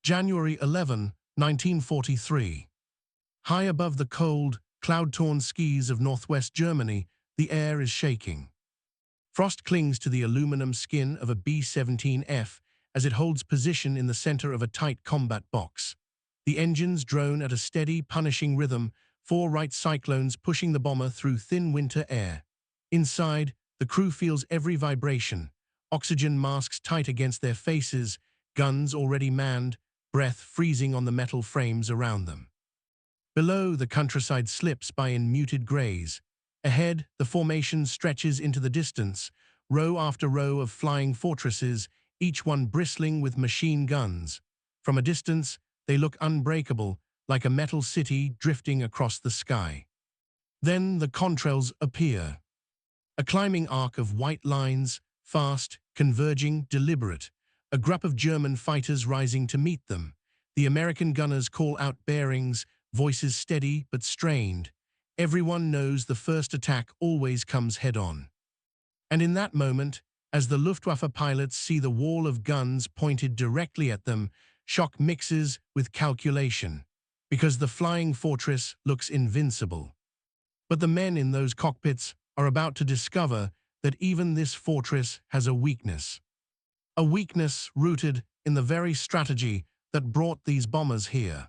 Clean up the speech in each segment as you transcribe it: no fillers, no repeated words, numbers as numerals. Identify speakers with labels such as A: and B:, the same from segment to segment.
A: January 11, 1943. High above the cold, cloud-torn skies of northwest Germany, the air is shaking. Frost clings to the aluminum skin of a B-17F as it holds position in the center of a tight combat box. The engines drone at a steady, punishing rhythm, four right cyclones pushing the bomber through thin winter air. Inside, the crew feels every vibration, oxygen masks tight against their faces, guns already manned, breath freezing on the metal frames around them. Below, the countryside slips by in muted grays. Ahead, the formation stretches into the distance, row after row of flying fortresses, each one bristling with machine guns. From a distance, they look unbreakable, like a metal city drifting across the sky. Then the contrails appear. A climbing arc of white lines, fast, converging, deliberate. A group of German fighters rising to meet them. The American gunners call out bearings, voices steady but strained. Everyone knows the first attack always comes head-on. And in that moment, as the Luftwaffe pilots see the wall of guns pointed directly at them, shock mixes with calculation, because the flying fortress looks invincible. But the men in those cockpits are about to discover that even this fortress has a weakness. A weakness rooted in the very strategy that brought these bombers here.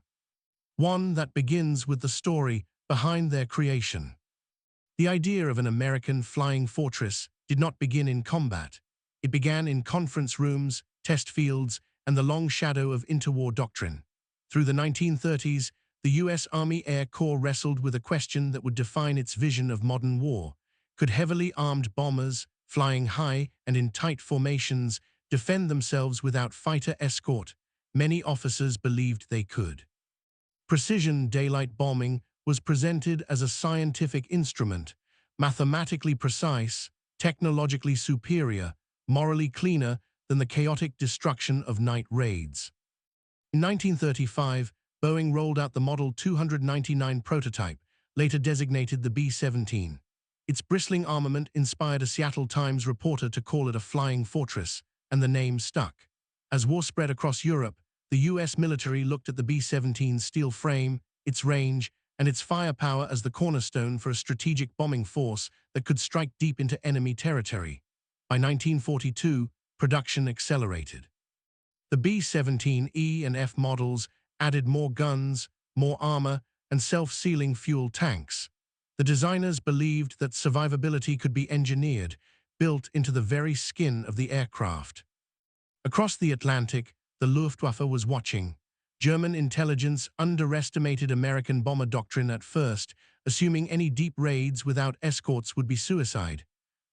A: One that begins with the story behind their creation. The idea of an American flying fortress did not begin in combat. It began in conference rooms, test fields, and the long shadow of interwar doctrine. Through the 1930s, the U.S. Army Air Corps wrestled with a question that would define its vision of modern war. Could heavily armed bombers, flying high and in tight formations, defend themselves without fighter escort? Many officers believed they could. Precision daylight bombing was presented as a scientific instrument, mathematically precise, technologically superior, morally cleaner than the chaotic destruction of night raids. In 1935, Boeing rolled out the Model 299 prototype, later designated the B-17. Its bristling armament inspired a Seattle Times reporter to call it a flying fortress, and the name stuck. As war spread across Europe, the U.S. military looked at the B-17's steel frame, its range, and its firepower as the cornerstone for a strategic bombing force that could strike deep into enemy territory. By 1942, production accelerated. The B-17E and F models added more guns, more armor, and self-sealing fuel tanks. The designers believed that survivability could be engineered, built into the very skin of the aircraft. Across the Atlantic, the Luftwaffe was watching. German intelligence underestimated American bomber doctrine at first, assuming any deep raids without escorts would be suicide.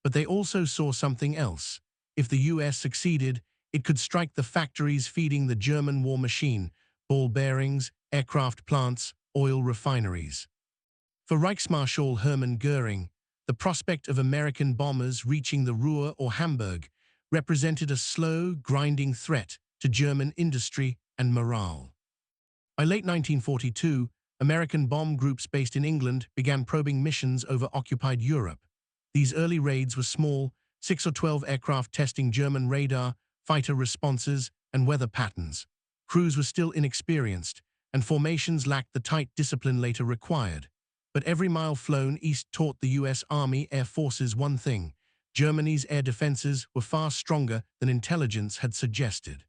A: But they also saw something else. If the U.S. succeeded, it could strike the factories feeding the German war machine, ball bearings, aircraft plants, oil refineries. For Reichsmarschall Hermann Göring, the prospect of American bombers reaching the Ruhr or Hamburg represented a slow, grinding threat to German industry and morale. By late 1942, American bomb groups based in England began probing missions over occupied Europe. These early raids were small, 6 or 12 aircraft testing German radar, fighter responses, and weather patterns. Crews were still inexperienced, and formations lacked the tight discipline later required. But every mile flown east taught the U.S. Army Air Forces one thing: Germany's air defenses were far stronger than intelligence had suggested.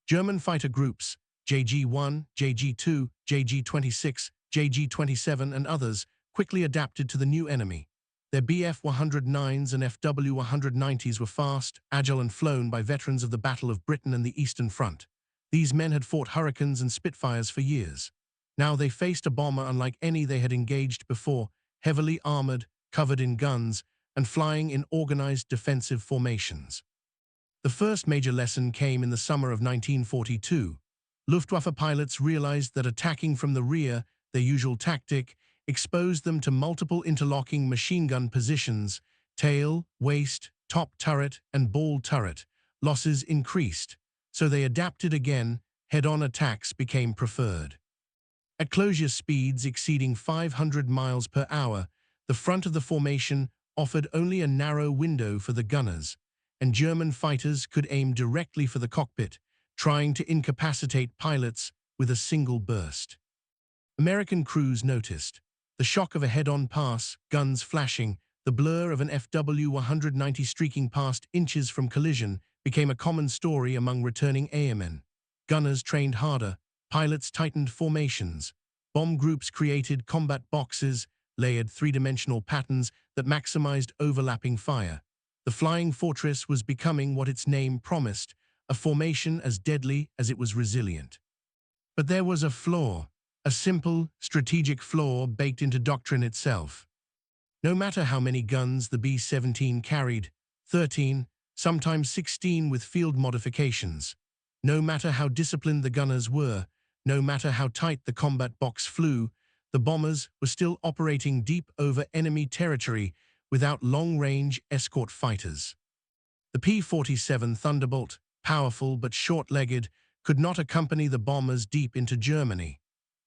A: German fighter groups, JG-1, JG-2, JG-26, JG-27 and others, quickly adapted to the new enemy. Their Bf-109s and Fw-190s were fast, agile and flown by veterans of the Battle of Britain and the Eastern Front. These men had fought Hurricanes and Spitfires for years. Now they faced a bomber unlike any they had engaged before, heavily armored, covered in guns, and flying in organized defensive formations. The first major lesson came in the summer of 1942. Luftwaffe pilots realized that attacking from the rear, their usual tactic, exposed them to multiple interlocking machine gun positions: tail, waist, top turret, and ball turret. Losses increased, so they adapted again. Head-on attacks became preferred. At closure speeds exceeding 500 miles per hour, the front of the formation offered only a narrow window for the gunners, and German fighters could aim directly for the cockpit, trying to incapacitate pilots with a single burst. American crews noticed the shock of a head-on pass, guns flashing, the blur of an FW-190 streaking past inches from collision became a common story among returning airmen. Gunners trained harder, pilots tightened formations, bomb groups created combat boxes, layered three-dimensional patterns that maximized overlapping fire. The flying fortress was becoming what its name promised, a formation as deadly as it was resilient. But there was a flaw, a simple, strategic flaw baked into doctrine itself. No matter how many guns the B-17 carried, 13, sometimes 16 with field modifications, no matter how disciplined the gunners were, no matter how tight the combat box flew, the bombers were still operating deep over enemy territory without long-range escort fighters. The P-47 Thunderbolt, powerful but short-legged, could not accompany the bombers deep into Germany.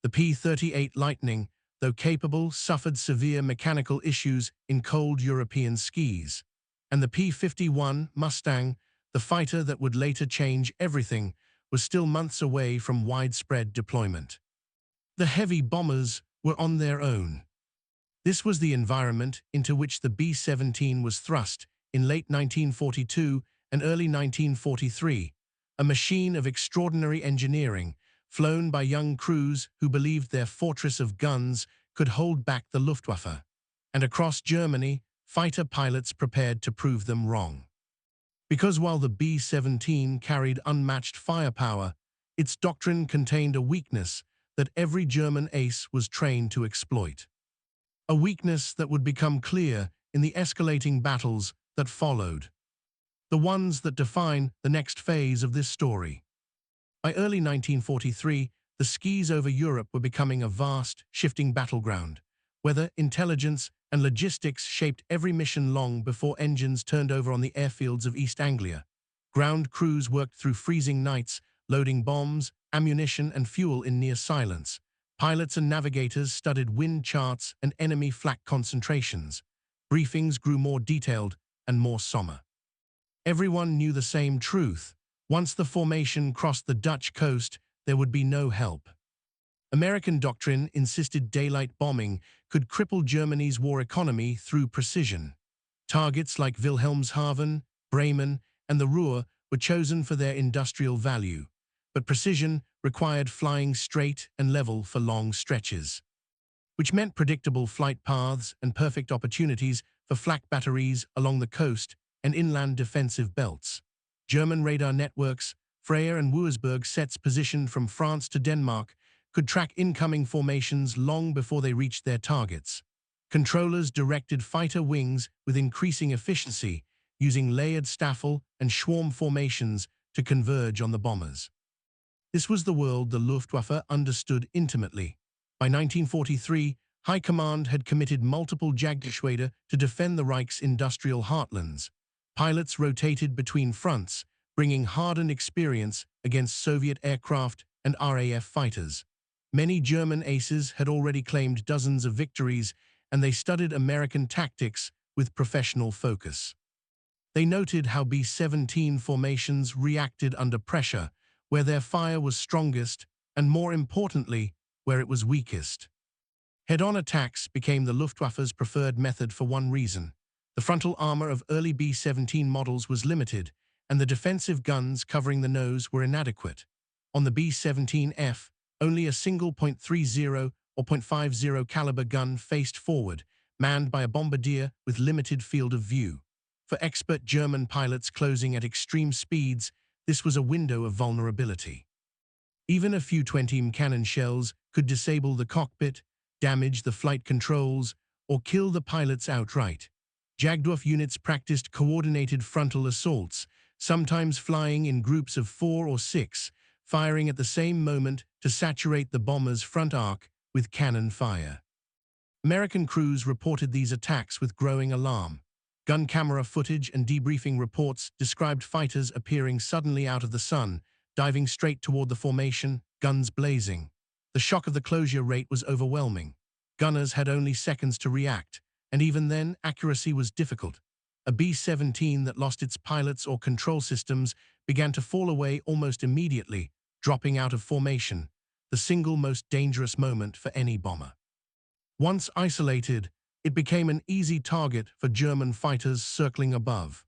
A: The P-38 Lightning, though capable, suffered severe mechanical issues in cold European skies. And the P-51 Mustang, the fighter that would later change everything, was still months away from widespread deployment. The heavy bombers were on their own. This was the environment into which the B-17 was thrust in late 1942 and early 1943, a machine of extraordinary engineering, flown by young crews who believed their fortress of guns could hold back the Luftwaffe. And across Germany, fighter pilots prepared to prove them wrong. Because while the B-17 carried unmatched firepower, its doctrine contained a weakness that every German ace was trained to exploit. A weakness that would become clear in the escalating battles that followed. The ones that define the next phase of this story. By early 1943, the skies over Europe were becoming a vast, shifting battleground. Weather, intelligence, and logistics shaped every mission long before engines turned over on the airfields of East Anglia. Ground crews worked through freezing nights, loading bombs, ammunition, and fuel in near silence. Pilots and navigators studied wind charts and enemy flak concentrations. Briefings grew more detailed and more somber. Everyone knew the same truth. Once the formation crossed the Dutch coast, there would be no help. American doctrine insisted daylight bombing could cripple Germany's war economy through precision. Targets like Wilhelmshaven, Bremen, and the Ruhr were chosen for their industrial value, but precision required flying straight and level for long stretches, which meant predictable flight paths and perfect opportunities for flak batteries along the coast and inland defensive belts. German radar networks, Freya and Wuersburg sets positioned from France to Denmark, could track incoming formations long before they reached their targets. Controllers directed fighter wings with increasing efficiency, using layered staffel and swarm formations to converge on the bombers. This was the world the Luftwaffe understood intimately. By 1943, High Command had committed multiple Jagdgeschwader to defend the Reich's industrial heartlands. Pilots rotated between fronts, bringing hardened experience against Soviet aircraft and RAF fighters. Many German aces had already claimed dozens of victories, and they studied American tactics with professional focus. They noted how B-17 formations reacted under pressure, where their fire was strongest, and more importantly, where it was weakest. Head-on attacks became the Luftwaffe's preferred method for one reason. The frontal armor of early B-17 models was limited, and the defensive guns covering the nose were inadequate. On the B-17F, only a single .30 or .50 caliber gun faced forward, manned by a bombardier with limited field of view. For expert German pilots closing at extreme speeds, this was a window of vulnerability. Even a few 20 cannon shells could disable the cockpit, damage the flight controls, or kill the pilots outright. Jagdwurf units practiced coordinated frontal assaults, sometimes flying in groups of 4 or 6, firing at the same moment to saturate the bomber's front arc with cannon fire. American crews reported these attacks with growing alarm. Gun camera footage and debriefing reports described fighters appearing suddenly out of the sun, diving straight toward the formation, guns blazing. The shock of the closure rate was overwhelming. Gunners had only seconds to react, and even then, accuracy was difficult. A B-17 that lost its pilots or control systems began to fall away almost immediately, dropping out of formation, the single most dangerous moment for any bomber. Once isolated, it became an easy target for German fighters circling above.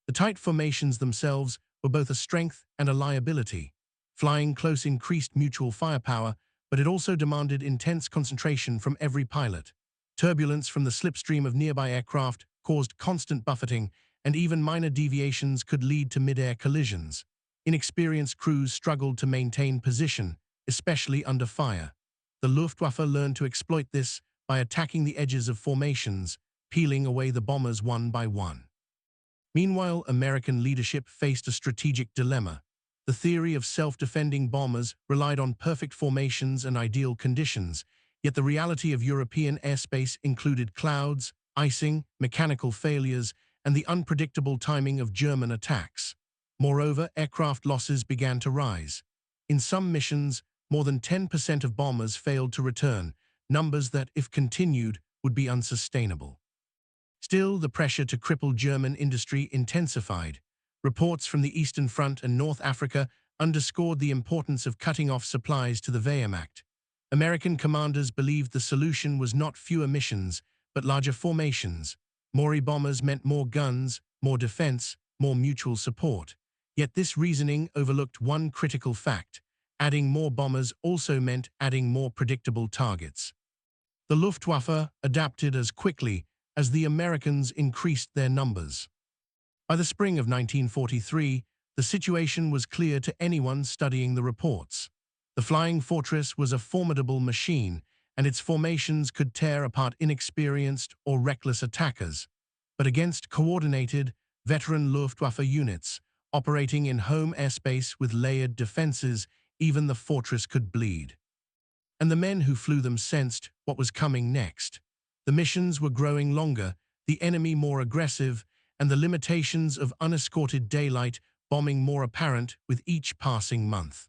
A: The tight formations themselves were both a strength and a liability. Flying close increased mutual firepower, but it also demanded intense concentration from every pilot. Turbulence from the slipstream of nearby aircraft caused constant buffeting, and even minor deviations could lead to mid-air collisions. Inexperienced crews struggled to maintain position, especially under fire. The Luftwaffe learned to exploit this by attacking the edges of formations, peeling away the bombers one by one. Meanwhile, American leadership faced a strategic dilemma. The theory of self-defending bombers relied on perfect formations and ideal conditions, yet the reality of European airspace included clouds, icing, mechanical failures, and the unpredictable timing of German attacks. Moreover, aircraft losses began to rise. In some missions, more than 10% of bombers failed to return, numbers that, if continued, would be unsustainable. Still, the pressure to cripple German industry intensified. Reports from the Eastern Front and North Africa underscored the importance of cutting off supplies to the Wehrmacht. American commanders believed the solution was not fewer missions, but larger formations. More bombers meant more guns, more defense, more mutual support. Yet this reasoning overlooked one critical fact. Adding more bombers also meant adding more predictable targets. The Luftwaffe adapted as quickly as the Americans increased their numbers. By the spring of 1943, the situation was clear to anyone studying the reports. The Flying Fortress was a formidable machine, and its formations could tear apart inexperienced or reckless attackers. But against coordinated, veteran Luftwaffe units, operating in home airspace with layered defenses, even the fortress could bleed. And the men who flew them sensed what was coming next. The missions were growing longer, the enemy more aggressive, and the limitations of unescorted daylight bombing more apparent with each passing month.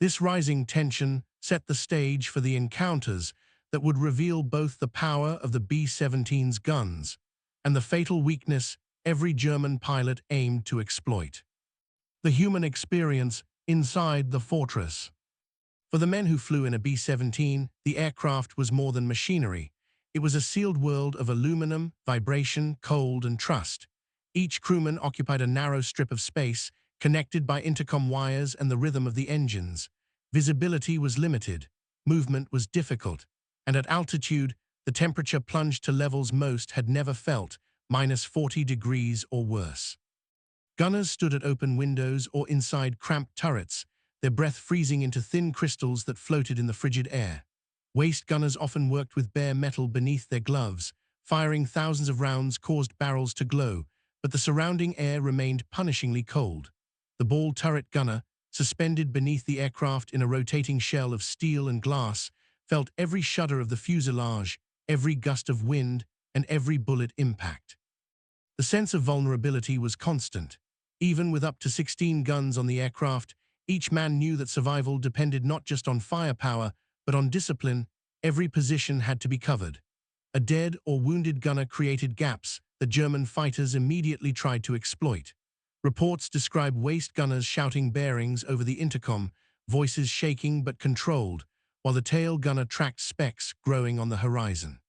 A: This rising tension set the stage for the encounters that would reveal both the power of the B-17's guns and the fatal weakness every German pilot aimed to exploit. The human experience inside the fortress. For the men who flew in a B-17, the aircraft was more than machinery. It was a sealed world of aluminum, vibration, cold, and trust. Each crewman occupied a narrow strip of space, connected by intercom wires and the rhythm of the engines. Visibility was limited, movement was difficult, and at altitude, the temperature plunged to levels most had never felt, -40 degrees or worse. Gunners stood at open windows or inside cramped turrets, their breath freezing into thin crystals that floated in the frigid air. Waist gunners often worked with bare metal beneath their gloves. Firing thousands of rounds caused barrels to glow, but the surrounding air remained punishingly cold. The ball turret gunner, suspended beneath the aircraft in a rotating shell of steel and glass, felt every shudder of the fuselage, every gust of wind, and every bullet impact. The sense of vulnerability was constant. Even with up to 16 guns on the aircraft, each man knew that survival depended not just on firepower, but on discipline. Every position had to be covered. A dead or wounded gunner created gaps that German fighters immediately tried to exploit. Reports describe waist gunners shouting bearings over the intercom, voices shaking but controlled, while the tail gunner tracked specks growing on the horizon.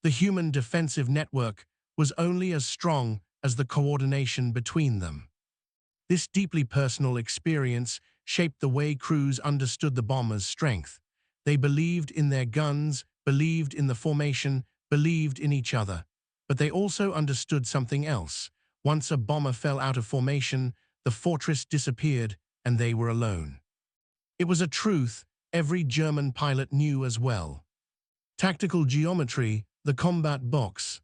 A: The human defensive network was only as strong as the coordination between them. This deeply personal experience shaped the way crews understood the bomber's strength. They believed in their guns, believed in the formation, believed in each other. But they also understood something else. Once a bomber fell out of formation, the fortress disappeared and they were alone. It was a truth every German pilot knew as well. Tactical geometry, the combat box.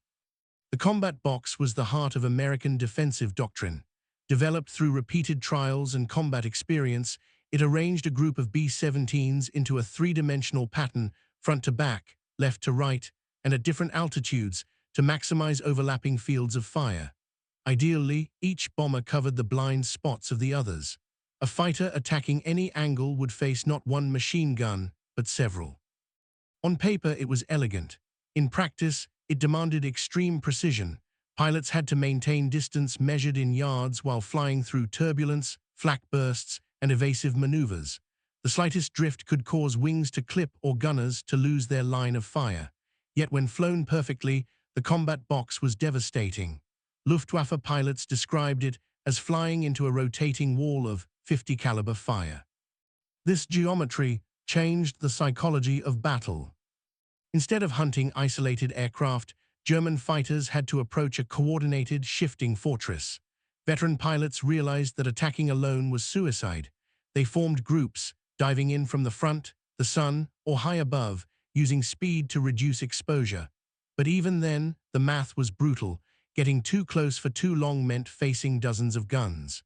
A: The combat box was the heart of American defensive doctrine. Developed through repeated trials and combat experience, it arranged a group of B-17s into a three-dimensional pattern, front to back, left to right, and at different altitudes to maximize overlapping fields of fire. Ideally, each bomber covered the blind spots of the others. A fighter attacking any angle would face not one machine gun, but several. On paper, it was elegant. In practice, it demanded extreme precision. Pilots had to maintain distance measured in yards while flying through turbulence, flak bursts, and evasive maneuvers. The slightest drift could cause wings to clip or gunners to lose their line of fire. Yet when flown perfectly, the combat box was devastating. Luftwaffe pilots described it as flying into a rotating wall of 50 caliber fire. This geometry changed the psychology of battle. Instead of hunting isolated aircraft, German fighters had to approach a coordinated, shifting fortress. Veteran pilots realized that attacking alone was suicide. They formed groups, diving in from the front, the sun, or high above, using speed to reduce exposure. But even then, the math was brutal. Getting too close for too long meant facing dozens of guns.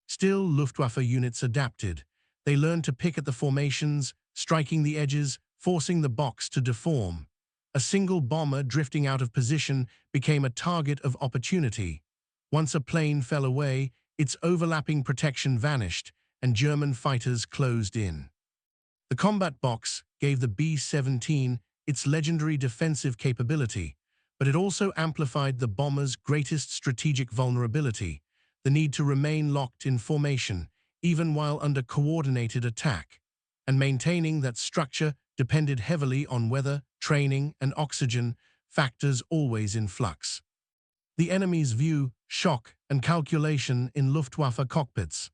A: Still, Luftwaffe units adapted. They learned to pick at the formations, striking the edges, forcing the box to deform. A single bomber drifting out of position became a target of opportunity. Once a plane fell away, its overlapping protection vanished, and German fighters closed in. The combat box gave the B-17 its legendary defensive capability, but it also amplified the bomber's greatest strategic vulnerability, the need to remain locked in formation, even while under coordinated attack. And maintaining that structure depended heavily on weather, training, and oxygen, factors always in flux. The enemy's view, shock, and calculation in Luftwaffe cockpits.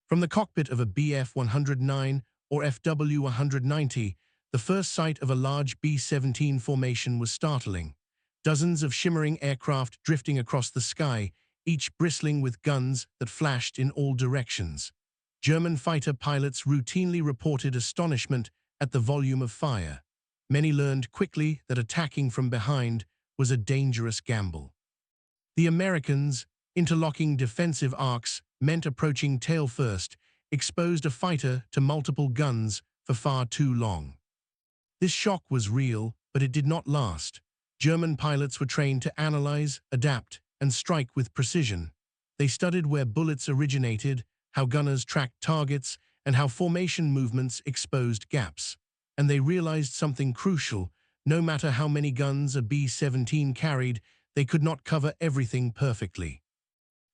A: From the cockpit of a Bf-109 or FW-190, the first sight of a large B-17 formation was startling. Dozens of shimmering aircraft drifting across the sky, each bristling with guns that flashed in all directions. German fighter pilots routinely reported astonishment at the volume of fire. Many learned quickly that attacking from behind was a dangerous gamble. The Americans, interlocking defensive arcs, meant approaching tail first, exposed a fighter to multiple guns for far too long. This shock was real, but it did not last. German pilots were trained to analyze, adapt, and strike with precision. They studied where bullets originated, how gunners tracked targets, and how formation movements exposed gaps. And they realized something crucial: no matter how many guns a B-17 carried, they could not cover everything perfectly.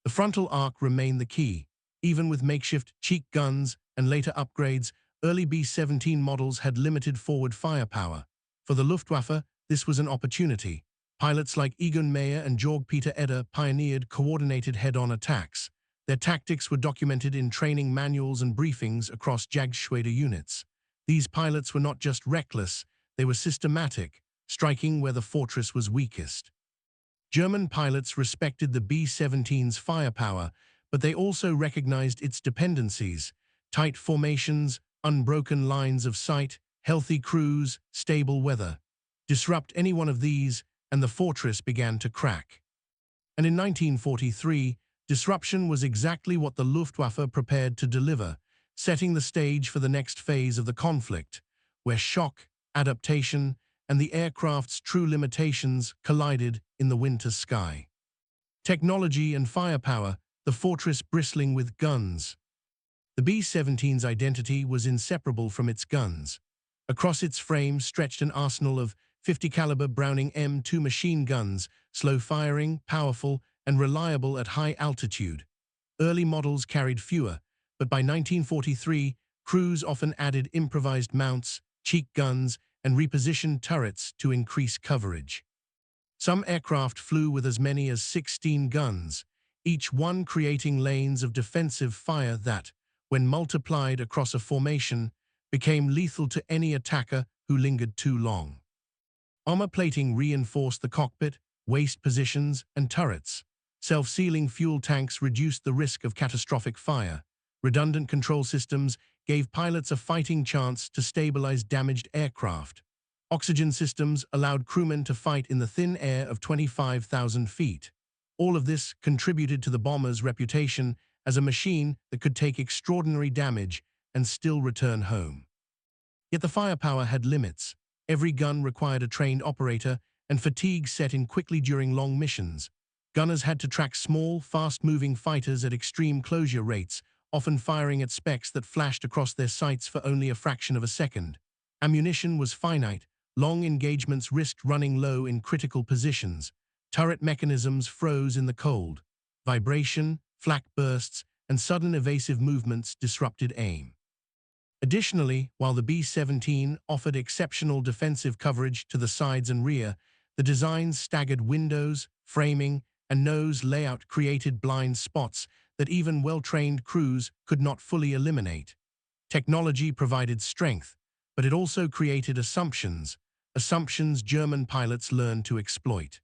A: The frontal arc remained the key. Even with makeshift cheek guns and later upgrades, early B-17 models had limited forward firepower. For the Luftwaffe, this was an opportunity. Pilots like Egon Meyer and Georg Peter Eder pioneered coordinated head-on attacks. Their tactics were documented in training manuals and briefings across Jagdgeschwader units. These pilots were not just reckless, they were systematic, striking where the fortress was weakest. German pilots respected the B-17's firepower, but they also recognized its dependencies: tight formations, unbroken lines of sight, healthy crews, stable weather. Disrupt any one of these, and the fortress began to crack. And in 1943, disruption was exactly what the Luftwaffe prepared to deliver, setting the stage for the next phase of the conflict, where shock, adaptation, and the aircraft's true limitations collided in the winter sky. Technology and firepower, the fortress bristling with guns. The B-17's identity was inseparable from its guns. Across its frame stretched an arsenal of 50 caliber Browning M2 machine guns, slow-firing, powerful, and reliable at high altitude. Early models carried fewer, but by 1943, crews often added improvised mounts, cheek guns, and repositioned turrets to increase coverage. Some aircraft flew with as many as 16 guns, each one creating lanes of defensive fire that, when multiplied across a formation, became lethal to any attacker who lingered too long. Armor plating reinforced the cockpit, waist positions, and turrets. Self-sealing fuel tanks reduced the risk of catastrophic fire. Redundant control systems gave pilots a fighting chance to stabilize damaged aircraft. Oxygen systems allowed crewmen to fight in the thin air of 25,000 feet. All of this contributed to the bomber's reputation as a machine that could take extraordinary damage and still return home. Yet the firepower had limits. Every gun required a trained operator, and fatigue set in quickly during long missions. Gunners had to track small, fast-moving fighters at extreme closure rates, often firing at specks that flashed across their sights for only a fraction of a second. Ammunition was finite. Long engagements risked running low in critical positions. Turret mechanisms froze in the cold. Vibration, flak bursts, and sudden evasive movements disrupted aim. Additionally, while the B-17 offered exceptional defensive coverage to the sides and rear, the design's staggered windows, framing, and nose layout created blind spots that even well-trained crews could not fully eliminate. Technology provided strength, but it also created assumptions German pilots learned to exploit.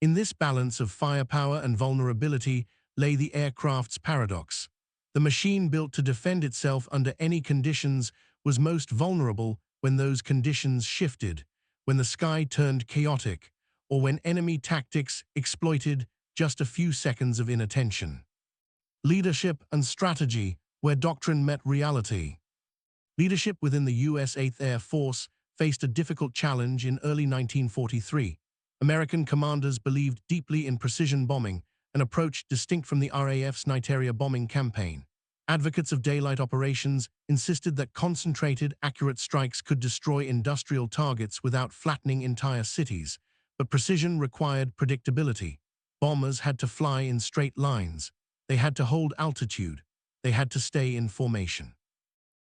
A: In this balance of firepower and vulnerability lay the aircraft's paradox. The machine built to defend itself under any conditions was most vulnerable when those conditions shifted, when the sky turned chaotic, or when enemy tactics exploited just a few seconds of inattention. Leadership and strategy, where doctrine met reality. Leadership within the U.S. 8th Air Force faced a difficult challenge in early 1943. American commanders believed deeply in precision bombing, an approach distinct from the RAF's night area bombing campaign. Advocates of daylight operations insisted that concentrated, accurate strikes could destroy industrial targets without flattening entire cities, but precision required predictability. Bombers had to fly in straight lines. They had to hold altitude. They had to stay in formation.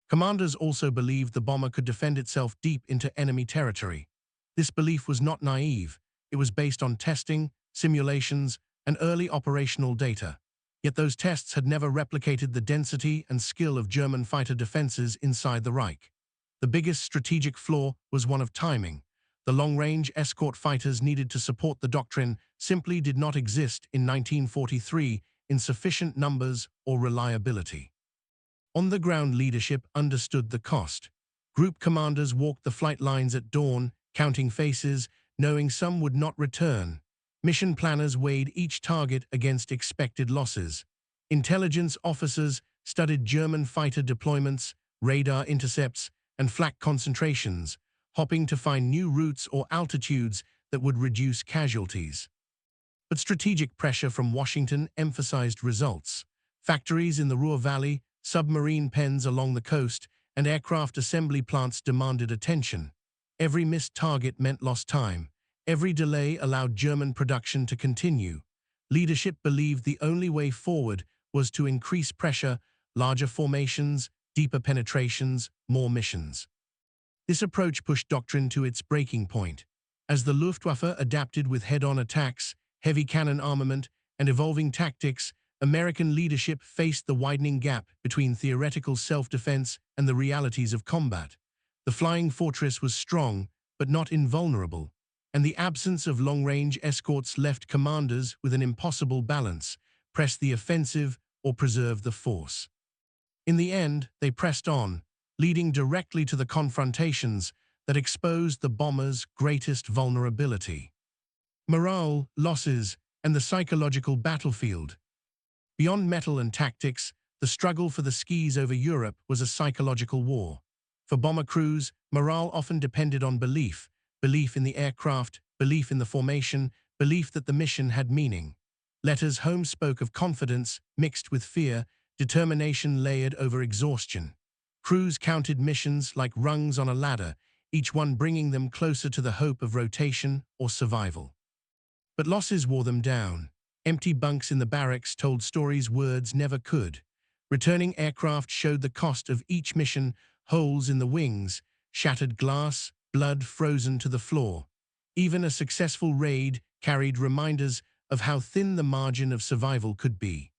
A: Commanders also believed the bomber could defend itself deep into enemy territory. This belief was not naive. It was based on testing, simulations, and early operational data. Yet those tests had never replicated the density and skill of German fighter defenses inside the Reich. The biggest strategic flaw was one of timing. The long-range escort fighters needed to support the doctrine simply did not exist in 1943 in sufficient numbers or reliability. On-the-ground leadership understood the cost. Group commanders walked the flight lines at dawn, counting faces, knowing some would not return. Mission planners weighed each target against expected losses. Intelligence officers studied German fighter deployments, radar intercepts, and flak concentrations, hoping to find new routes or altitudes that would reduce casualties. But strategic pressure from Washington emphasized results. Factories in the Ruhr Valley, submarine pens along the coast, and aircraft assembly plants demanded attention. Every missed target meant lost time. Every delay allowed German production to continue. Leadership believed the only way forward was to increase pressure, larger formations, deeper penetrations, more missions. This approach pushed doctrine to its breaking point. As the Luftwaffe adapted with head-on attacks, heavy cannon armament, and evolving tactics, American leadership faced the widening gap between theoretical self-defense and the realities of combat. The flying fortress was strong, but not invulnerable, and the absence of long-range escorts left commanders with an impossible balance: press the offensive or preserve the force. In the end, they pressed on, leading directly to the confrontations that exposed the bomber's greatest vulnerability. Morale, losses, and the psychological battlefield. Beyond metal and tactics, the struggle for the skies over Europe was a psychological war. For bomber crews, morale often depended on belief in the aircraft, belief in the formation, belief that the mission had meaning. Letters home spoke of confidence mixed with fear, determination layered over exhaustion. Crews counted missions like rungs on a ladder, each one bringing them closer to the hope of rotation or survival. But losses wore them down. Empty bunks in the barracks told stories words never could. Returning aircraft showed the cost of each mission: holes in the wings, shattered glass, blood frozen to the floor. Even a successful raid carried reminders of how thin the margin of survival could be.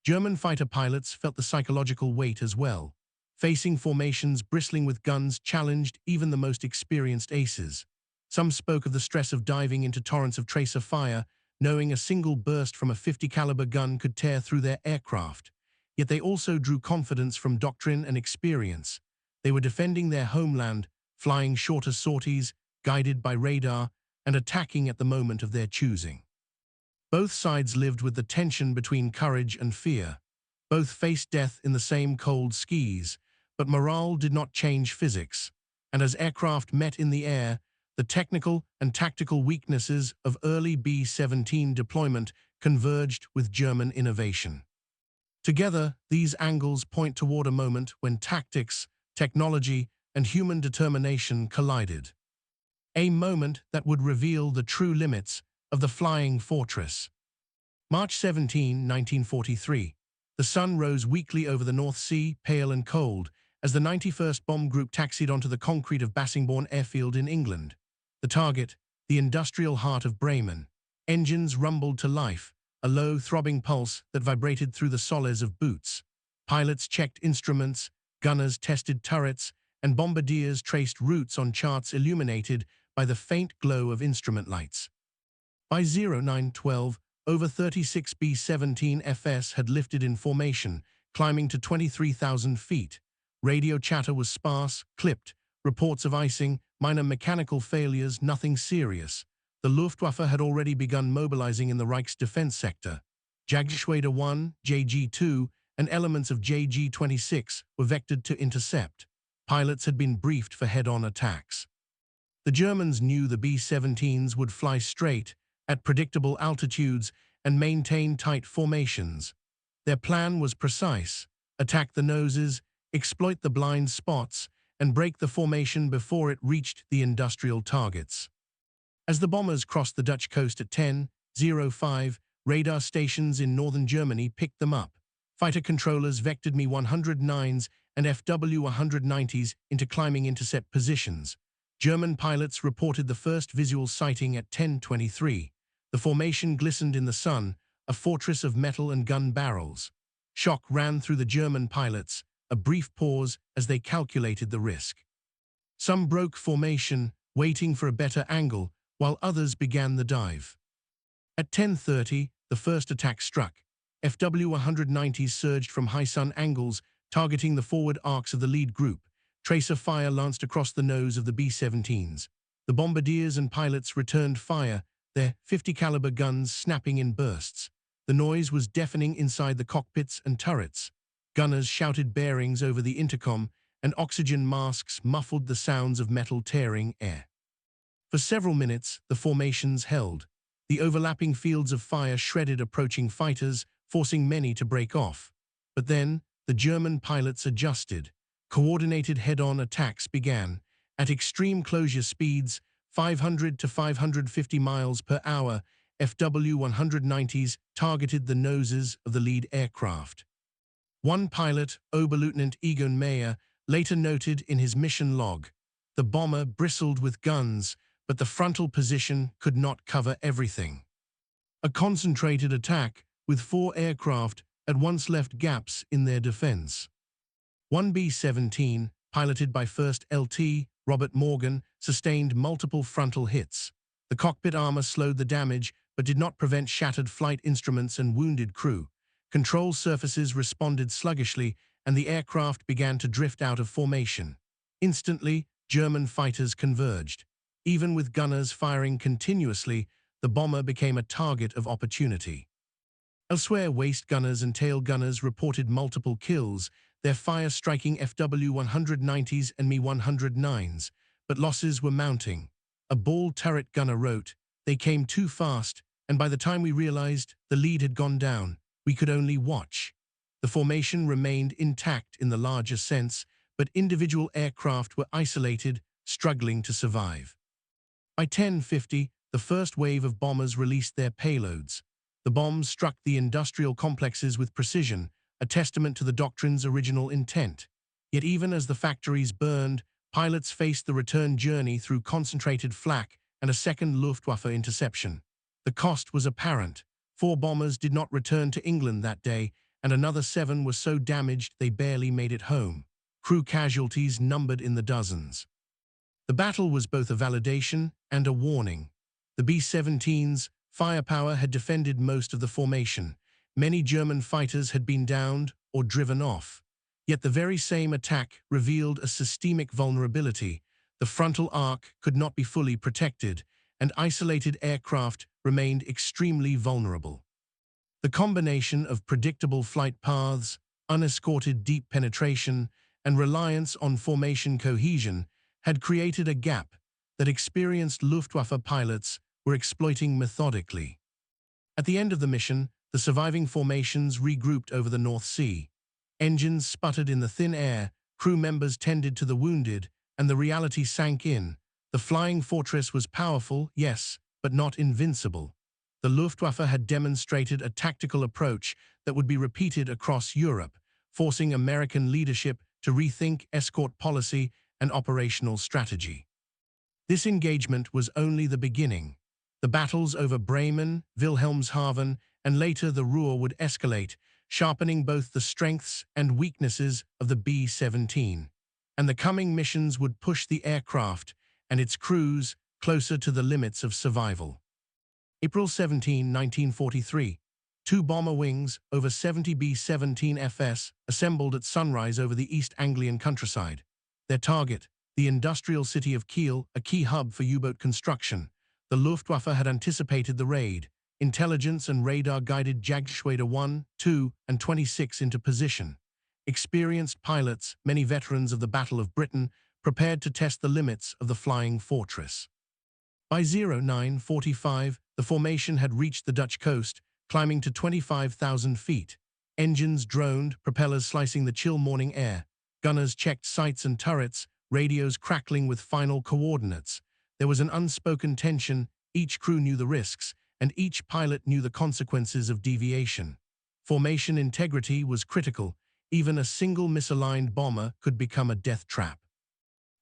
A: German fighter pilots felt the psychological weight as well. Facing formations bristling with guns challenged even the most experienced aces. Some spoke of the stress of diving into torrents of tracer fire, knowing a single burst from a .50 caliber gun could tear through their aircraft. Yet they also drew confidence from doctrine and experience. They were defending their homeland, flying shorter sorties, guided by radar, and attacking at the moment of their choosing. Both sides lived with the tension between courage and fear. Both faced death in the same cold skis, but morale did not change physics. And as aircraft met in the air, the technical and tactical weaknesses of early B-17 deployment converged with German innovation. Together, these angles point toward a moment when tactics, technology, and human determination collided. A moment that would reveal the true limits of the flying fortress. March 17, 1943. The sun rose weakly over the North Sea, pale and cold, as the 91st Bomb Group taxied onto the concrete of Bassingbourn Airfield in England. The target, the industrial heart of Bremen. Engines rumbled to life, a low, throbbing pulse that vibrated through the soles of boots. Pilots checked instruments, gunners tested turrets, and bombardiers traced routes on charts illuminated by the faint glow of instrument lights. By 0912, over 36 B-17 had lifted in formation, climbing to 23,000 feet. Radio chatter was sparse, clipped, reports of icing, minor mechanical failures, nothing serious. The Luftwaffe had already begun mobilizing in the Reich's defense sector. Jagdgeschwader 1, JG-2, and elements of JG-26 were vectored to intercept. Pilots had been briefed for head-on attacks. The Germans knew the B-17s would fly straight, at predictable altitudes, and maintain tight formations. Their plan was precise: attack the noses, exploit the blind spots, and break the formation before it reached the industrial targets. As the bombers crossed the Dutch coast at 10:05, radar stations in northern Germany picked them up. Fighter controllers vectored Me-109s and FW-190s into climbing intercept positions. German pilots reported the first visual sighting at 10:23. The formation glistened in the sun, a fortress of metal and gun barrels. Shock ran through the German pilots, a brief pause as they calculated the risk. Some broke formation, waiting for a better angle, while others began the dive. At 10:30, the first attack struck. FW-190s surged from high sun angles, targeting the forward arcs of the lead group. Tracer fire lanced across the nose of the B-17s. The bombardiers and pilots returned fire, their .50 caliber guns snapping in bursts. The noise was deafening inside the cockpits and turrets. Gunners shouted bearings over the intercom, and oxygen masks muffled the sounds of metal tearing air. For several minutes, the formations held. The overlapping fields of fire shredded approaching fighters, forcing many to break off. But then, the German pilots adjusted. Coordinated head-on attacks began. At extreme closure speeds, 500 to 550 miles per hour, FW-190s targeted the noses of the lead aircraft. One pilot, Oberleutnant Egon Mayer, later noted in his mission log, "The bomber bristled with guns, but the frontal position could not cover everything." A concentrated attack, with 4 aircraft, at once left gaps in their defense. One B-17, piloted by First LT Robert Morgan, sustained multiple frontal hits. The cockpit armor slowed the damage, but did not prevent shattered flight instruments and wounded crew. Control surfaces responded sluggishly, and the aircraft began to drift out of formation. Instantly, German fighters converged. Even with gunners firing continuously, the bomber became a target of opportunity. Elsewhere, waist gunners and tail gunners reported multiple kills, their fire striking FW-190s and Me-109s, but losses were mounting. A ball turret gunner wrote, "They came too fast, and by the time we realized the lead had gone down, we could only watch." The formation remained intact in the larger sense, but individual aircraft were isolated, struggling to survive. By 10:50, the first wave of bombers released their payloads. The bombs struck the industrial complexes with precision, a testament to the doctrine's original intent. Yet even as the factories burned, pilots faced the return journey through concentrated flak and a second Luftwaffe interception. The cost was apparent. 4 bombers did not return to England that day, and another 7 were so damaged they barely made it home. Crew casualties numbered in the dozens. The battle was both a validation and a warning. The B-17's firepower had defended most of the formation. Many German fighters had been downed or driven off. Yet the very same attack revealed a systemic vulnerability. The frontal arc could not be fully protected, and isolated aircraft remained extremely vulnerable. The combination of predictable flight paths, unescorted deep penetration, and reliance on formation cohesion had created a gap that experienced Luftwaffe pilots were exploiting methodically. At the end of the mission, the surviving formations regrouped over the North Sea. Engines sputtered in the thin air, crew members tended to the wounded, and the reality sank in. The flying fortress was powerful, yes, but not invincible. the Luftwaffe had demonstrated a tactical approach that would be repeated across Europe, forcing American leadership to rethink escort policy and operational strategy. This engagement was only the beginning. The battles over Bremen, Wilhelmshaven, and later the Ruhr would escalate, sharpening both the strengths and weaknesses of the B-17. And the coming missions would push the aircraft and its crews closer to the limits of survival. April 17, 1943. Two bomber wings, over 70 B-17Fs, assembled at sunrise over the East Anglian countryside. Their target, the industrial city of Kiel, a key hub for U-boat construction. The Luftwaffe had anticipated the raid. Intelligence and radar guided Jagdgeschwader 1, 2, and 26 into position. Experienced pilots, many veterans of the Battle of Britain, prepared to test the limits of the flying fortress. By 09:45, the formation had reached the Dutch coast, climbing to 25,000 feet. Engines droned, propellers slicing the chill morning air. Gunners checked sights and turrets, radios crackling with final coordinates. There was an unspoken tension, each crew knew the risks, and each pilot knew the consequences of deviation. Formation integrity was critical. Even a single misaligned bomber could become a death trap.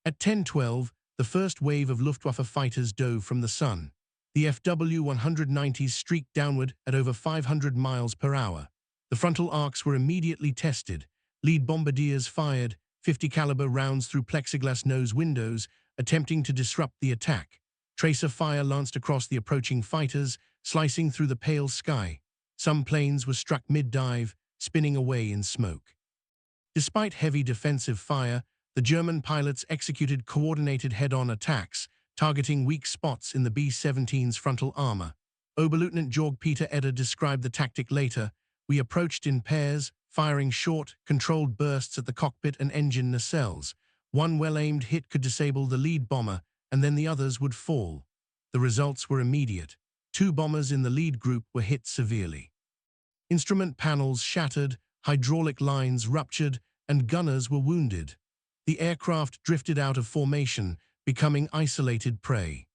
A: At 10:12, the first wave of Luftwaffe fighters dove from the sun. The FW-190s streaked downward at over 500 miles per hour. The frontal arcs were immediately tested. Lead bombardiers fired 50 caliber rounds through plexiglass nose windows, attempting to disrupt the attack. Tracer fire lanced across the approaching fighters, slicing through the pale sky. Some planes were struck mid-dive, spinning away in smoke. Despite heavy defensive fire, the German pilots executed coordinated head-on attacks, targeting weak spots in the B-17's frontal armor. Oberleutnant Georg Peter Eder described the tactic later. We approached in pairs, firing short, controlled bursts at the cockpit and engine nacelles. One well-aimed hit could disable the lead bomber, and then the others would fall. The results were immediate. Two bombers in the lead group were hit severely. Instrument panels shattered, hydraulic lines ruptured, and gunners were wounded. The aircraft drifted out of formation, becoming isolated prey.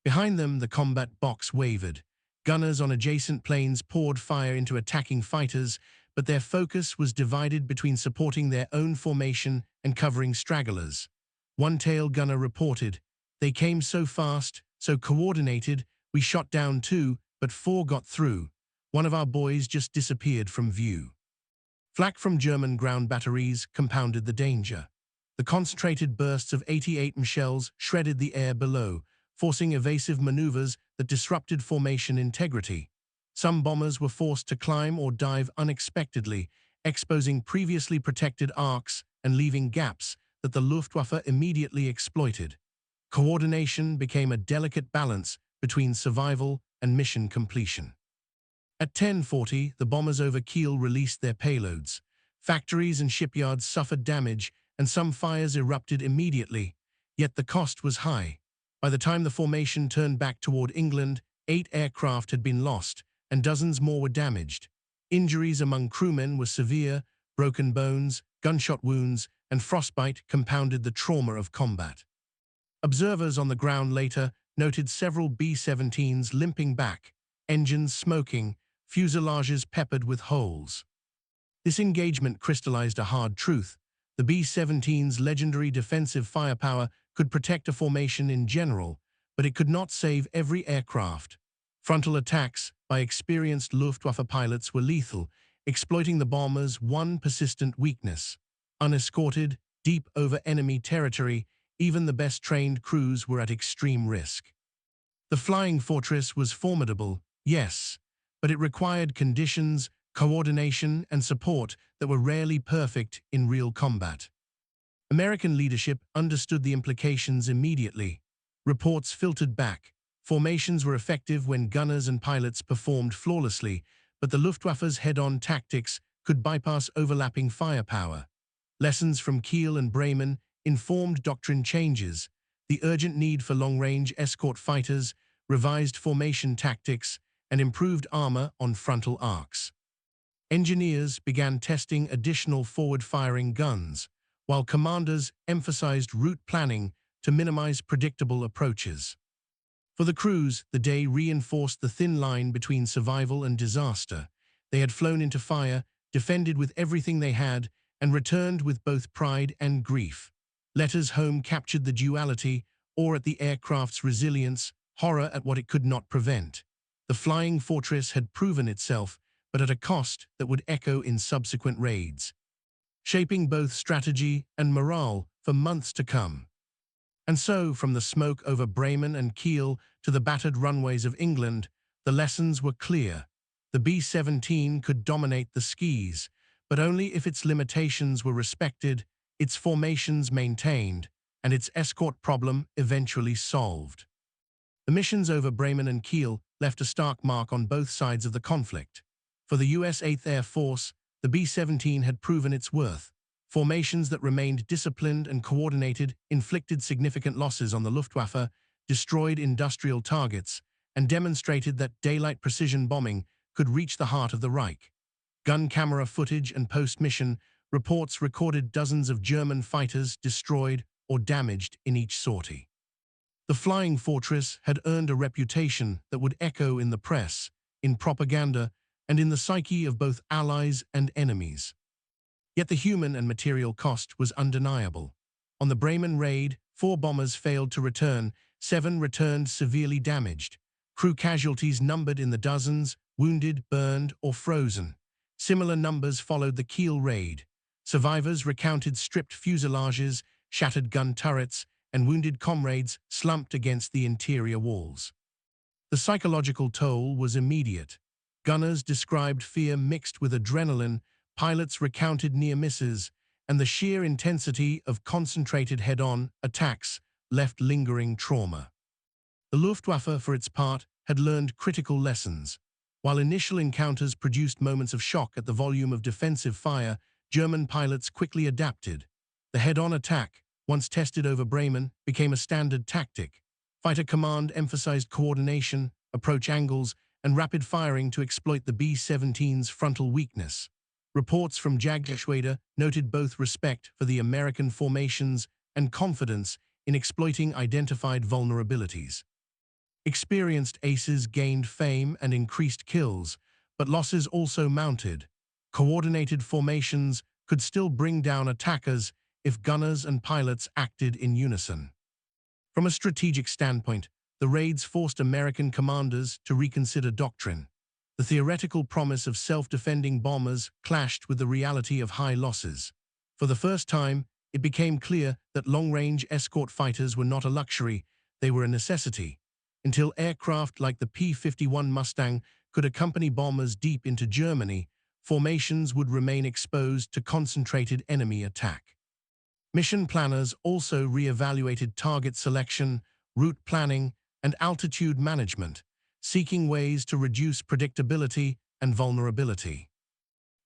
A: Behind them, the combat box wavered. Gunners on adjacent planes poured fire into attacking fighters, but their focus was divided between supporting their own formation and covering stragglers. One tail gunner reported, "They came so fast, so coordinated, we shot down two, but four got through. One of our boys just disappeared from view." Flak from German ground batteries compounded the danger. The concentrated bursts of 88mm shells shredded the air below, forcing evasive maneuvers that disrupted formation integrity. Some bombers were forced to climb or dive unexpectedly, exposing previously protected arcs and leaving gaps that the Luftwaffe immediately exploited. Coordination became a delicate balance between survival and mission completion. At 10:40, the bombers over Kiel released their payloads. Factories and shipyards suffered damage, and some fires erupted immediately, yet the cost was high. By the time the formation turned back toward England, 8 aircraft had been lost, and dozens more were damaged. Injuries among crewmen were severe. Broken bones, gunshot wounds, and frostbite compounded the trauma of combat. Observers on the ground later noted several B-17s limping back, engines smoking, fuselages peppered with holes. This engagement crystallized a hard truth. The B-17's legendary defensive firepower could protect a formation in general, but it could not save every aircraft. Frontal attacks by experienced Luftwaffe pilots were lethal, exploiting the bomber's one persistent weakness. Unescorted, deep over enemy territory, even the best-trained crews were at extreme risk. The flying fortress was formidable, yes, but it required conditions, coordination, and support that were rarely perfect in real combat. American leadership understood the implications immediately. Reports filtered back. Formations were effective when gunners and pilots performed flawlessly, but the Luftwaffe's head-on tactics could bypass overlapping firepower. Lessons from Kiel and Bremen informed doctrine changes, the urgent need for long-range escort fighters, revised formation tactics, and improved armor on frontal arcs. Engineers began testing additional forward-firing guns, while commanders emphasized route planning to minimize predictable approaches. For the crews, the day reinforced the thin line between survival and disaster. They had flown into fire, defended with everything they had, and returned with both pride and grief. Letters home captured the duality, awe at the aircraft's resilience, horror at what it could not prevent. The flying fortress had proven itself, but at a cost that would echo in subsequent raids, shaping both strategy and morale for months to come. And so, from the smoke over Bremen and Kiel to the battered runways of England, the lessons were clear. The B-17 could dominate the skies, but only if its limitations were respected, its formations maintained, and its escort problem eventually solved. The missions over Bremen and Kiel left a stark mark on both sides of the conflict. For the US 8th Air Force, the B-17 had proven its worth. Formations that remained disciplined and coordinated inflicted significant losses on the Luftwaffe, destroyed industrial targets, and demonstrated that daylight precision bombing could reach the heart of the Reich. Gun camera footage and post-mission reports recorded dozens of German fighters destroyed or damaged in each sortie. The flying fortress had earned a reputation that would echo in the press, in propaganda, and in the psyche of both allies and enemies. Yet the human and material cost was undeniable. On the Bremen raid, 4 bombers failed to return, 7 returned severely damaged. Crew casualties numbered in the dozens, wounded, burned, or frozen. Similar numbers followed the Kiel raid. Survivors recounted stripped fuselages, shattered gun turrets, and wounded comrades slumped against the interior walls. The psychological toll was immediate. Gunners described fear mixed with adrenaline, pilots recounted near misses, and the sheer intensity of concentrated head-on attacks left lingering trauma. The Luftwaffe, for its part, had learned critical lessons. While initial encounters produced moments of shock at the volume of defensive fire, German pilots quickly adapted. The head-on attack, once tested over Bremen, became a standard tactic. Fighter command emphasized coordination, approach angles, and rapid firing to exploit the B-17's frontal weakness. Reports from WWII noted both respect for the American formations and confidence in exploiting identified vulnerabilities. Experienced aces gained fame and increased kills, but losses also mounted. Coordinated formations could still bring down attackers if gunners and pilots acted in unison. From a strategic standpoint, the raids forced American commanders to reconsider doctrine. The theoretical promise of self-defending bombers clashed with the reality of high losses. For the first time, it became clear that long-range escort fighters were not a luxury, they were a necessity. Until aircraft like the P-51 Mustang could accompany bombers deep into Germany, formations would remain exposed to concentrated enemy attack. Mission planners also re-evaluated target selection, route planning, and altitude management, seeking ways to reduce predictability and vulnerability.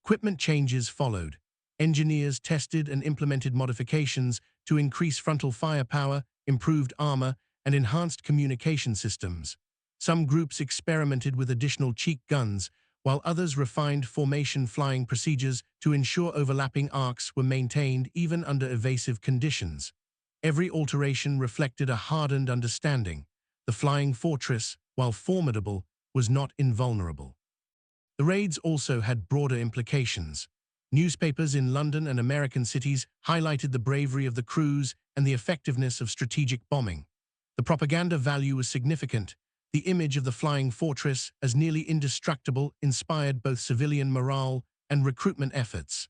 A: Equipment changes followed. Engineers tested and implemented modifications to increase frontal firepower, improved armor, and enhanced communication systems. Some groups experimented with additional cheek guns, while others refined formation flying procedures to ensure overlapping arcs were maintained even under evasive conditions. Every alteration reflected a hardened understanding. The flying fortress, while formidable, was not invulnerable. The raids also had broader implications. Newspapers in London and American cities highlighted the bravery of the crews and the effectiveness of strategic bombing. The propaganda value was significant. The image of the flying fortress as nearly indestructible inspired both civilian morale and recruitment efforts.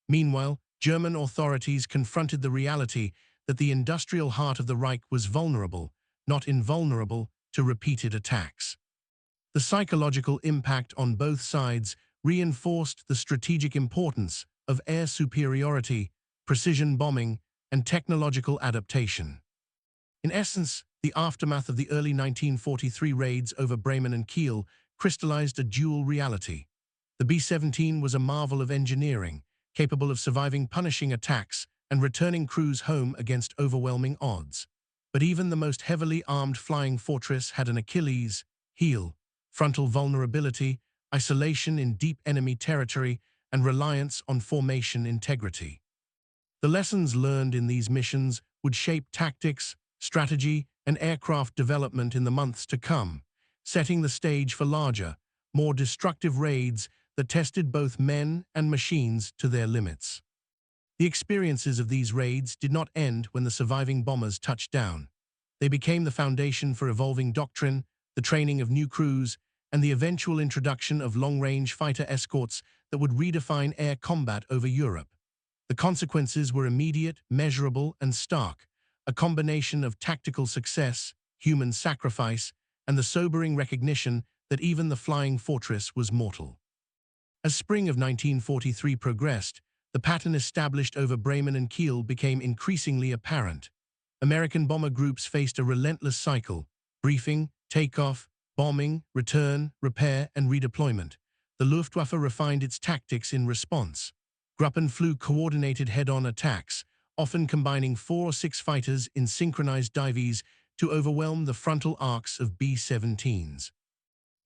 A: Meanwhile, German authorities confronted the reality that the industrial heart of the Reich was vulnerable, not invulnerable, to repeated attacks. The psychological impact on both sides reinforced the strategic importance of air superiority, precision bombing, and technological adaptation. In essence, the aftermath of the early 1943 raids over Bremen and Kiel crystallized a dual reality. The B-17 was a marvel of engineering, capable of surviving punishing attacks and returning crews home against overwhelming odds. But even the most heavily armed flying fortress had an Achilles heel: frontal vulnerability, isolation in deep enemy territory, and reliance on formation integrity. The lessons learned in these missions would shape tactics, strategy, and aircraft development in the months to come, setting the stage for larger, more destructive raids that tested both men and machines to their limits. The experiences of these raids did not end when the surviving bombers touched down. They became the foundation for evolving doctrine, the training of new crews, and the eventual introduction of long-range fighter escorts that would redefine air combat over Europe. The consequences were immediate, measurable, and stark, a combination of tactical success, human sacrifice, and the sobering recognition that even the flying fortress was mortal. As spring of 1943 progressed, the pattern established over Bremen and Kiel became increasingly apparent. American bomber groups faced a relentless cycle: briefing, takeoff, bombing, return, repair, and redeployment. The Luftwaffe refined its tactics in response. Gruppen flew coordinated head-on attacks, often combining 4 or 6 fighters in synchronized dives to overwhelm the frontal arcs of B-17s.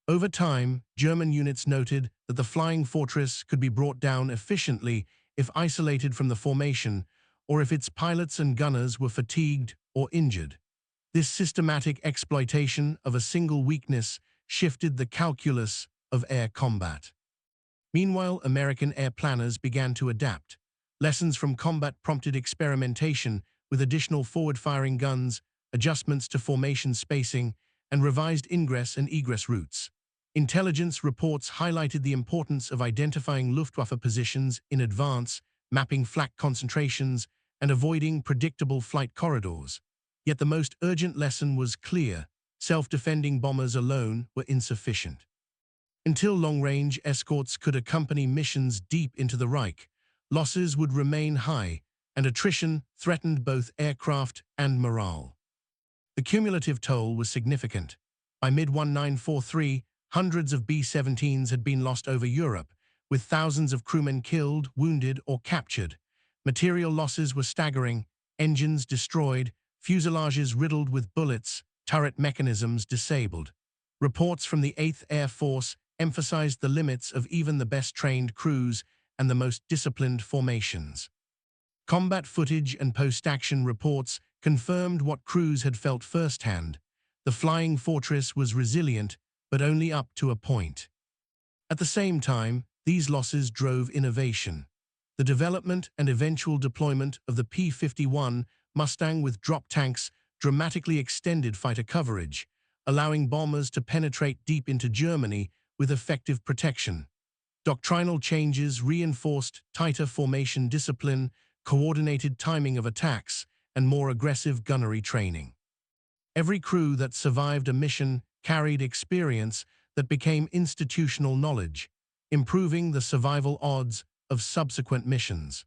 A: Over time, German units noted that the flying fortress could be brought down efficiently if isolated from the formation, or if its pilots and gunners were fatigued or injured. This systematic exploitation of a single weakness shifted the calculus of air combat. Meanwhile, American air planners began to adapt. Lessons from combat prompted experimentation with additional forward-firing guns, adjustments to formation spacing, and revised ingress and egress routes. Intelligence reports highlighted the importance of identifying Luftwaffe positions in advance, mapping flak concentrations, and avoiding predictable flight corridors. Yet the most urgent lesson was clear: self-defending bombers alone were insufficient. Until long-range escorts could accompany missions deep into the Reich, losses would remain high, and attrition threatened both aircraft and morale. The cumulative toll was significant. By mid-1943, hundreds of B-17s had been lost over Europe, with thousands of crewmen killed, wounded, or captured. Material losses were staggering: engines destroyed, fuselages riddled with bullets, turret mechanisms disabled. Reports from the 8th Air Force emphasized the limits of even the best-trained crews and the most disciplined formations. Combat footage and post-action reports confirmed what crews had felt firsthand: the flying fortress was resilient, but only up to a point. At the same time, these losses drove innovation. The development and eventual deployment of the P-51 Mustang with drop tanks dramatically extended fighter coverage, allowing bombers to penetrate deep into Germany with effective protection. Doctrinal changes reinforced tighter formation discipline, coordinated timing of attacks, and more aggressive gunnery training. Every crew that survived a mission carried experience that became institutional knowledge, improving the survival odds of subsequent missions.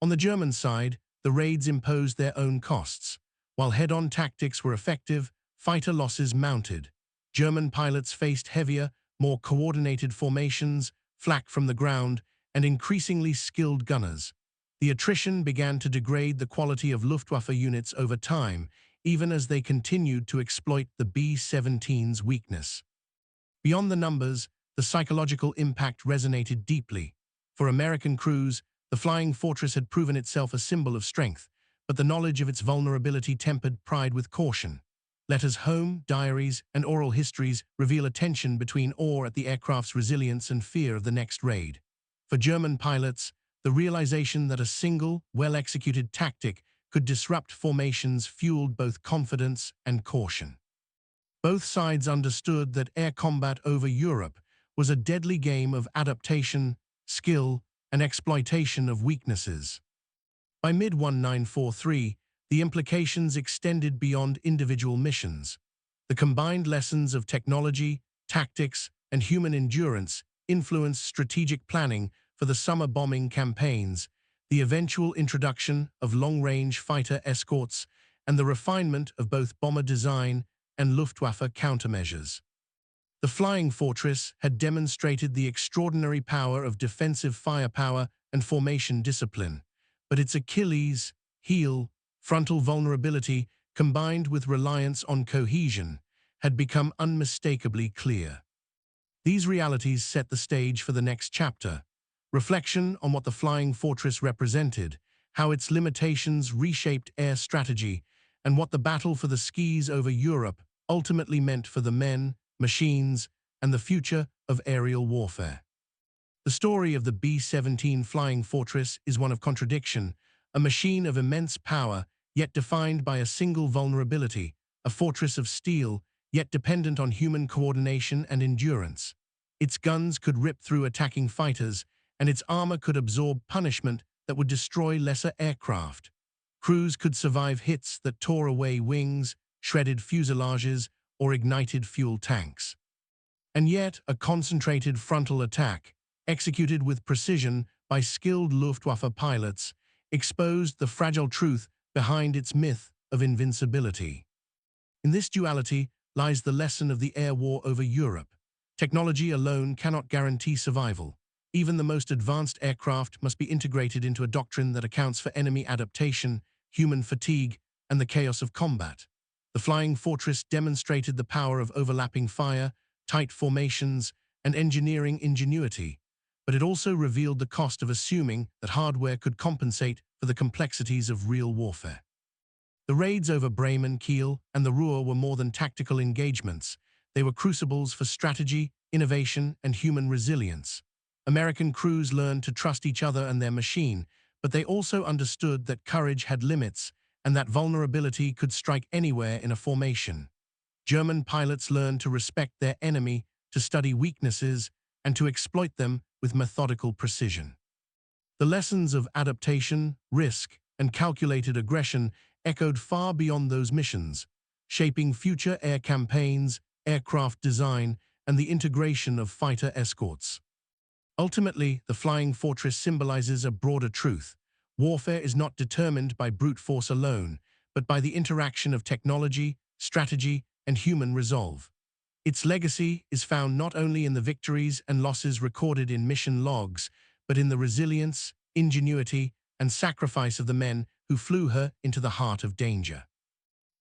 A: On the German side, the raids imposed their own costs. While head-on tactics were effective, fighter losses mounted. German pilots faced heavier, more coordinated formations, flak from the ground, and increasingly skilled gunners. The attrition began to degrade the quality of Luftwaffe units over time, even as they continued to exploit the B-17's weakness. Beyond the numbers, the psychological impact resonated deeply. For American crews, the flying fortress had proven itself a symbol of strength, but the knowledge of its vulnerability tempered pride with caution. Letters home, diaries, and oral histories reveal a tension between awe at the aircraft's resilience and fear of the next raid. For German pilots, the realization that a single, well-executed tactic could disrupt formations fueled both confidence and caution. Both sides understood that air combat over Europe was a deadly game of adaptation, skill, and exploitation of weaknesses. By mid-1943, the implications extended beyond individual missions. The combined lessons of technology, tactics, and human endurance influenced strategic planning for the summer bombing campaigns, the eventual introduction of long-range fighter escorts, and the refinement of both bomber design and Luftwaffe countermeasures. The flying fortress had demonstrated the extraordinary power of defensive firepower and formation discipline, but its Achilles heel, frontal vulnerability, combined with reliance on cohesion, had become unmistakably clear. These realities set the stage for the next chapter: reflection on what the flying fortress represented, how its limitations reshaped air strategy, and what the battle for the skies over Europe ultimately meant for the men, machines, and the future of aerial warfare. The story of the B-17 Flying Fortress is one of contradiction, a machine of immense power, yet defined by a single vulnerability, a fortress of steel, yet dependent on human coordination and endurance. Its guns could rip through attacking fighters, and its armor could absorb punishment that would destroy lesser aircraft. Crews could survive hits that tore away wings, shredded fuselages, or ignited fuel tanks. And yet, a concentrated frontal attack, executed with precision by skilled Luftwaffe pilots, exposed the fragile truth behind its myth of invincibility. In this duality lies the lesson of the air war over Europe. Technology alone cannot guarantee survival. Even the most advanced aircraft must be integrated into a doctrine that accounts for enemy adaptation, human fatigue, and the chaos of combat. The Flying Fortress demonstrated the power of overlapping fire, tight formations, and engineering ingenuity, but it also revealed the cost of assuming that hardware could compensate for the complexities of real warfare. The raids over Bremen, Kiel, and the Ruhr were more than tactical engagements. They were crucibles for strategy, innovation, and human resilience. American crews learned to trust each other and their machine, but they also understood that courage had limits and that vulnerability could strike anywhere in a formation. German pilots learned to respect their enemy, to study weaknesses, and to exploit them with methodical precision. The lessons of adaptation, risk, and calculated aggression echoed far beyond those missions, shaping future air campaigns, aircraft design, and the integration of fighter escorts. Ultimately, the Flying Fortress symbolizes a broader truth. Warfare is not determined by brute force alone, but by the interaction of technology, strategy, and human resolve. Its legacy is found not only in the victories and losses recorded in mission logs, but in the resilience, ingenuity, and sacrifice of the men who flew her into the heart of danger.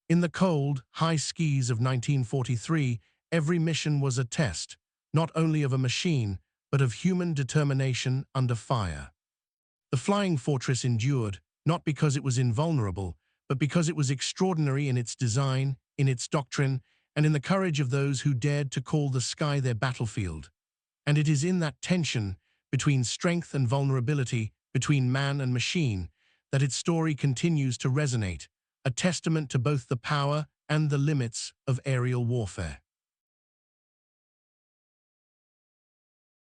A: In the cold, high skies of 1943, every mission was a test, not only of a machine, but of human determination under fire. The Flying Fortress endured, not because it was invulnerable, but because it was extraordinary in its design, in its doctrine, and in the courage of those who dared to call the sky their battlefield. And it is in that tension, between strength and vulnerability, between man and machine, that its story continues to resonate, a testament to both the power and the limits of aerial warfare.